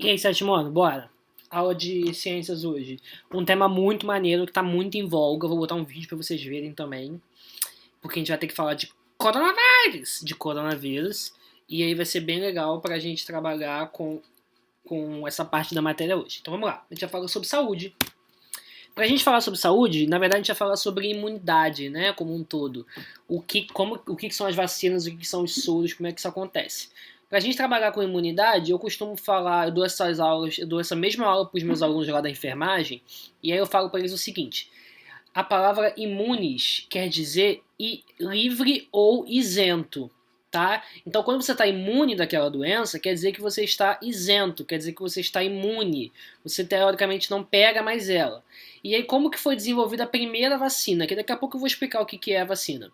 E aí, sétimo ano, bora. Aula de ciências hoje. Um tema muito maneiro que tá muito em voga. Eu vou botar um vídeo pra vocês verem também. Porque a gente vai ter que falar de coronavírus. E aí vai ser bem legal pra gente trabalhar com essa parte da matéria hoje. Então vamos lá. A gente vai falar sobre saúde. Pra gente falar sobre saúde, na verdade a gente vai falar sobre imunidade, né, como um todo. O que são as vacinas, o que são os soros, como é que isso acontece. Pra gente trabalhar com imunidade, eu costumo falar, eu dou essa mesma aula pros meus alunos lá da enfermagem, e aí eu falo pra eles o seguinte: a palavra imunes quer dizer livre ou isento, tá? Então, quando você está imune daquela doença, quer dizer que você está isento, quer dizer que você está imune. Você, teoricamente, não pega mais ela. E aí, como que foi desenvolvida a primeira vacina? Que daqui a pouco eu vou explicar o que é a vacina.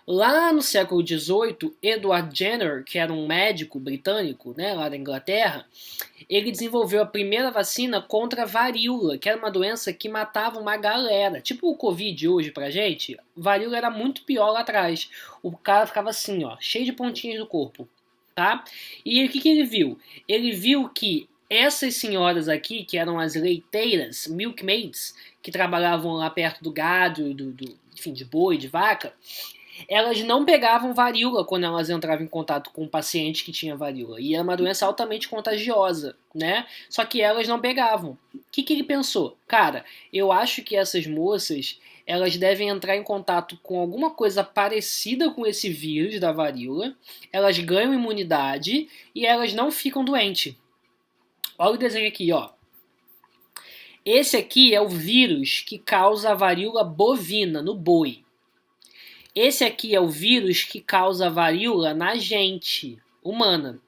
Lá no século XVIII, Edward Jenner, que era um médico britânico, né, lá da Inglaterra, ele desenvolveu a primeira vacina contra a varíola, que era uma doença que matava uma galera. Tipo o Covid hoje pra gente, varíola era muito pior lá atrás. O cara ficava assim, ó, cheio de pontinhas no corpo, tá? E o que ele viu? Ele viu que essas senhoras aqui, que eram as leiteiras, milkmaids, que trabalhavam lá perto do gado, enfim, de boi, de vaca, elas não pegavam varíola quando elas entravam em contato com um paciente que tinha varíola. E era uma doença altamente contagiosa, né? Só que elas não pegavam. O que ele pensou? Cara, eu acho que essas moças, elas devem entrar em contato com alguma coisa parecida com esse vírus da varíola, elas ganham imunidade e elas não ficam doentes. Olha o desenho aqui, ó. Esse aqui é o vírus que causa a varíola bovina no boi. Esse aqui é o vírus que causa a varíola na gente humana.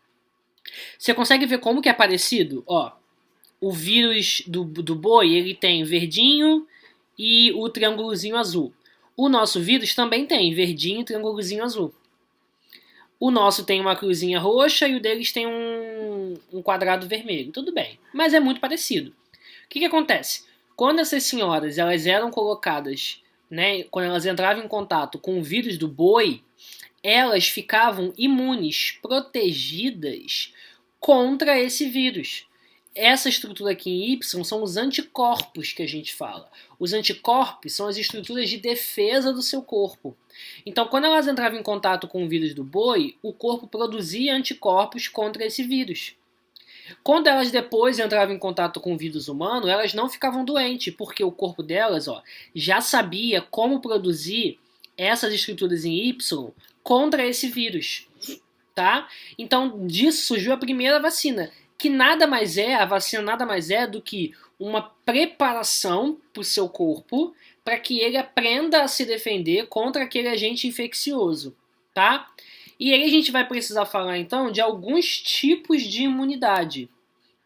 Você consegue ver como que é parecido? Ó, o vírus do boi, ele tem verdinho e o triângulozinho azul. O nosso vírus também tem verdinho e triângulozinho azul. O nosso tem uma cruzinha roxa e o deles tem um quadrado vermelho. Tudo bem, mas é muito parecido. O que acontece? Quando essas senhoras elas eram colocadas, né, quando elas entravam em contato com o vírus do boi, elas ficavam imunes, protegidas contra esse vírus. Essa estrutura aqui em Y são os anticorpos que a gente fala. Os anticorpos são as estruturas de defesa do seu corpo. Então, quando elas entravam em contato com o vírus do boi, o corpo produzia anticorpos contra esse vírus. Quando elas depois entravam em contato com o vírus humano, elas não ficavam doentes, porque o corpo delas, ó, já sabia como produzir essas estruturas em Y contra esse vírus, tá? Então, disso surgiu a primeira vacina, que nada mais é, a vacina nada mais é do que uma preparação para o seu corpo para que ele aprenda a se defender contra aquele agente infeccioso, tá? E aí a gente vai precisar falar então de alguns tipos de imunidade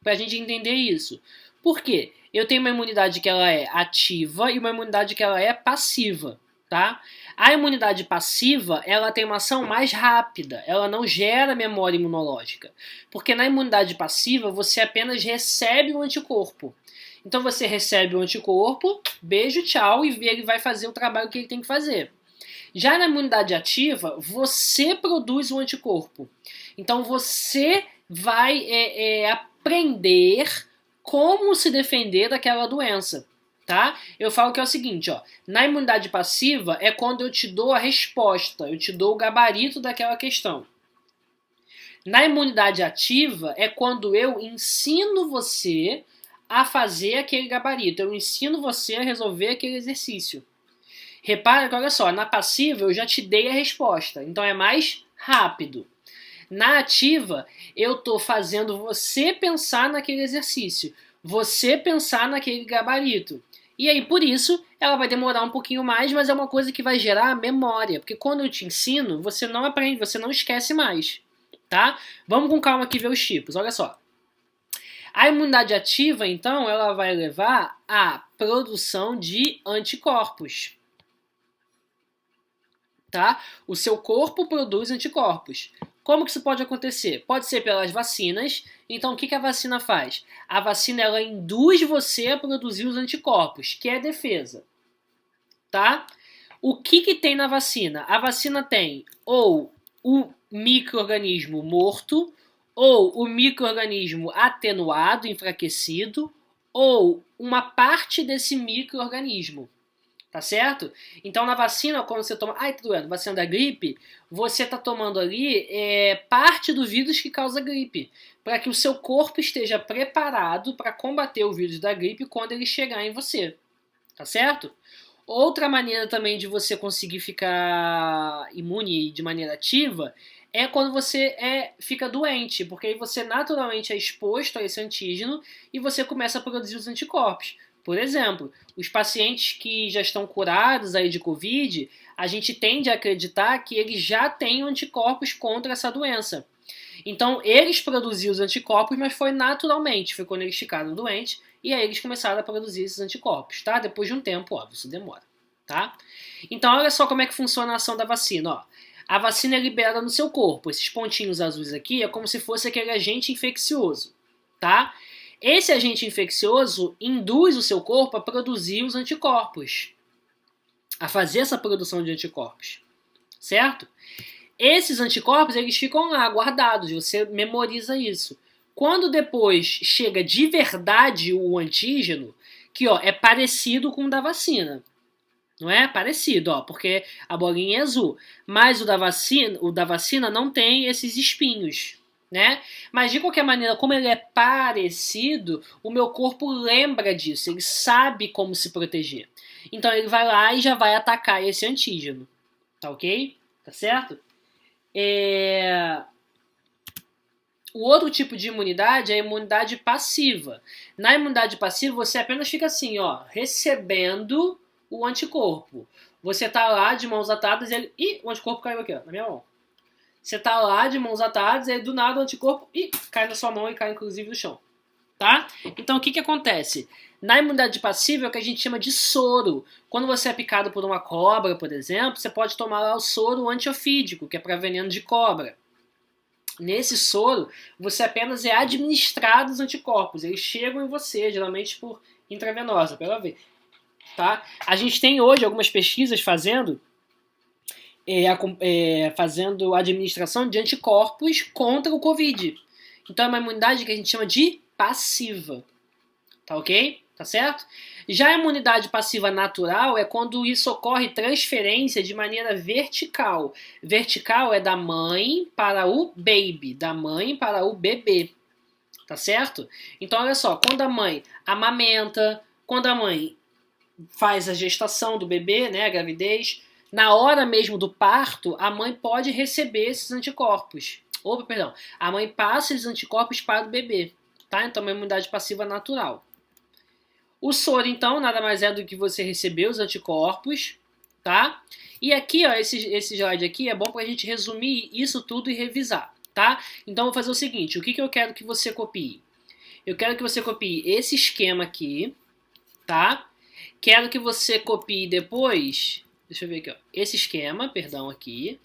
para a gente entender isso. Por quê? Eu tenho uma imunidade que ela é ativa e uma imunidade que ela é passiva, tá? A imunidade passiva, ela tem uma ação mais rápida, ela não gera memória imunológica. Porque na imunidade passiva, você apenas recebe o anticorpo. Então você recebe o anticorpo, beijo, tchau, e ele vai fazer o trabalho que ele tem que fazer. Já na imunidade ativa, você produz o anticorpo. Então você vai aprender como se defender daquela doença. Tá? Eu falo que é o seguinte, ó, na imunidade passiva é quando eu te dou a resposta, eu te dou o gabarito daquela questão. Na imunidade ativa é quando eu ensino você a fazer aquele gabarito, eu ensino você a resolver aquele exercício. Repara que, olha só, na passiva eu já te dei a resposta, então é mais rápido. Na ativa, eu estou fazendo você pensar naquele exercício, você pensar naquele gabarito. E aí, por isso, ela vai demorar um pouquinho mais, mas é uma coisa que vai gerar memória, porque quando eu te ensino, você não aprende, você não esquece mais, tá? Vamos com calma aqui ver os tipos, olha só. A imunidade ativa, então, ela vai levar à produção de anticorpos. Tá? O seu corpo produz anticorpos. Como que isso pode acontecer? Pode ser pelas vacinas. Então, o que a vacina faz? A vacina ela induz você a produzir os anticorpos, que é a defesa. Tá? O que tem na vacina? A vacina tem ou o micro-organismo morto ou o micro-organismo atenuado, enfraquecido, ou uma parte desse micro-organismo. Tá certo? Então, na vacina, quando você toma... Ai, tá doendo. Vacina da gripe, você tá tomando ali parte do vírus que causa gripe, para que o seu corpo esteja preparado para combater o vírus da gripe quando ele chegar em você. Tá certo? Outra maneira também de você conseguir ficar imune de maneira ativa é quando você fica doente, porque aí você naturalmente é exposto a esse antígeno e você começa a produzir os anticorpos. Por exemplo, os pacientes que já estão curados aí de Covid, a gente tende a acreditar que eles já têm anticorpos contra essa doença. Então, eles produziam os anticorpos, mas foi naturalmente, foi quando eles ficaram doentes, e aí eles começaram a produzir esses anticorpos, tá? Depois de um tempo, óbvio, isso demora, tá? Então, olha só como é que funciona a ação da vacina, ó. A vacina é liberada no seu corpo. Esses pontinhos azuis aqui é como se fosse aquele agente infeccioso, tá? Esse agente infeccioso induz o seu corpo a produzir os anticorpos, a fazer essa produção de anticorpos, certo? Esses anticorpos, eles ficam lá guardados, você memoriza isso. Quando depois chega de verdade o antígeno, que ó, é parecido com o da vacina, não é? Parecido, ó, porque a bolinha é azul. Mas o da vacina não tem esses espinhos, né? Mas de qualquer maneira, como ele é parecido, o meu corpo lembra disso, ele sabe como se proteger. Então ele vai lá e já vai atacar esse antígeno, tá ok? Tá certo? O outro tipo de imunidade é a imunidade passiva. Na imunidade passiva, você apenas fica assim, ó, recebendo o anticorpo. Você tá lá de mãos atadas e ele... Ih, o anticorpo caiu aqui, ó, na minha mão. Você tá lá de mãos atadas e aí do nada o anticorpo cai na sua mão e cai inclusive no chão. Tá? Então o que acontece? Na imunidade passiva é o que a gente chama de soro. Quando você é picado por uma cobra, por exemplo, você pode tomar lá o soro antiofídico, que é para veneno de cobra. Nesse soro, você apenas é administrado os anticorpos. Eles chegam em você, geralmente por intravenosa, pela veia. Tá? A gente tem hoje algumas pesquisas fazendo fazendo administração de anticorpos contra o Covid. Então é uma imunidade que a gente chama de passiva. Tá ok? Tá certo? Já a imunidade passiva natural é quando isso ocorre transferência de maneira vertical. Vertical é da mãe para o baby, da mãe para o bebê. Tá certo? Então olha só, quando a mãe amamenta, quando a mãe faz a gestação do bebê, né, a gravidez, na hora mesmo do parto, a mãe pode receber esses anticorpos. Opa, perdão. A mãe passa esses anticorpos para o bebê. Tá? Então é uma imunidade passiva natural. O soro, então, nada mais é do que você receber os anticorpos, tá? E aqui, ó, esse slide aqui é bom pra gente resumir isso tudo e revisar, tá? Então, eu vou fazer o seguinte, o que eu quero que você copie? Eu quero que você copie esse esquema aqui, tá? Quero que você copie depois, deixa eu ver aqui, ó, esse esquema, perdão, aqui.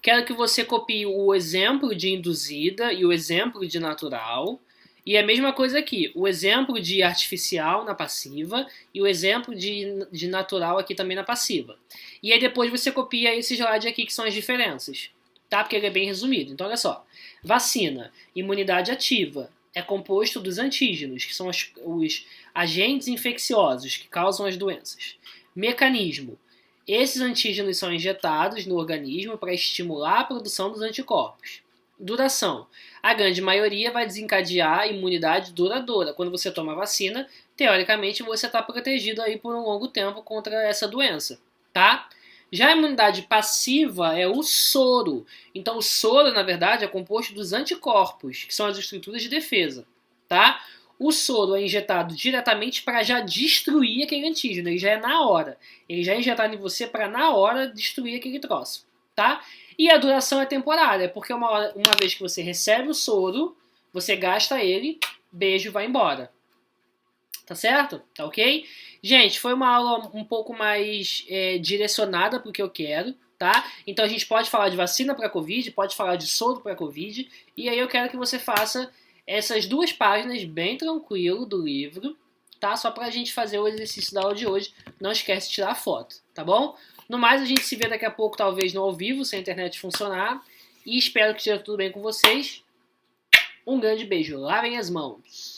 Quero que você copie o exemplo de induzida e o exemplo de natural. E a mesma coisa aqui, o exemplo de artificial na passiva e o exemplo de natural aqui também na passiva. E aí depois você copia esse slide aqui que são as diferenças, tá? Porque ele é bem resumido. Então olha só, vacina, imunidade ativa, é composto dos antígenos, que são os agentes infecciosos que causam as doenças. Mecanismo, esses antígenos são injetados no organismo para estimular a produção dos anticorpos. Duração. A grande maioria vai desencadear a imunidade duradoura. Quando você toma vacina, teoricamente você está protegido aí por um longo tempo contra essa doença, tá? Já a imunidade passiva é o soro. Então o soro, na verdade, é composto dos anticorpos, que são as estruturas de defesa, tá? O soro é injetado diretamente para já destruir aquele antígeno, ele já é na hora. Ele já é injetado em você para na hora destruir aquele troço, tá? E a duração é temporária, porque uma vez que você recebe o soro, você gasta ele, beijo, vai embora. Tá certo? Tá ok? Gente, foi uma aula um pouco mais direcionada para o que eu quero, tá? Então a gente pode falar de vacina para Covid, pode falar de soro para Covid, e aí eu quero que você faça essas 2 páginas bem tranquilo do livro, tá? Só pra gente fazer o exercício da aula de hoje. Não esquece de tirar a foto, tá bom? No mais, a gente se vê daqui a pouco, talvez no ao vivo, se a internet funcionar. E espero que esteja tudo bem com vocês. Um grande beijo, lavem as mãos.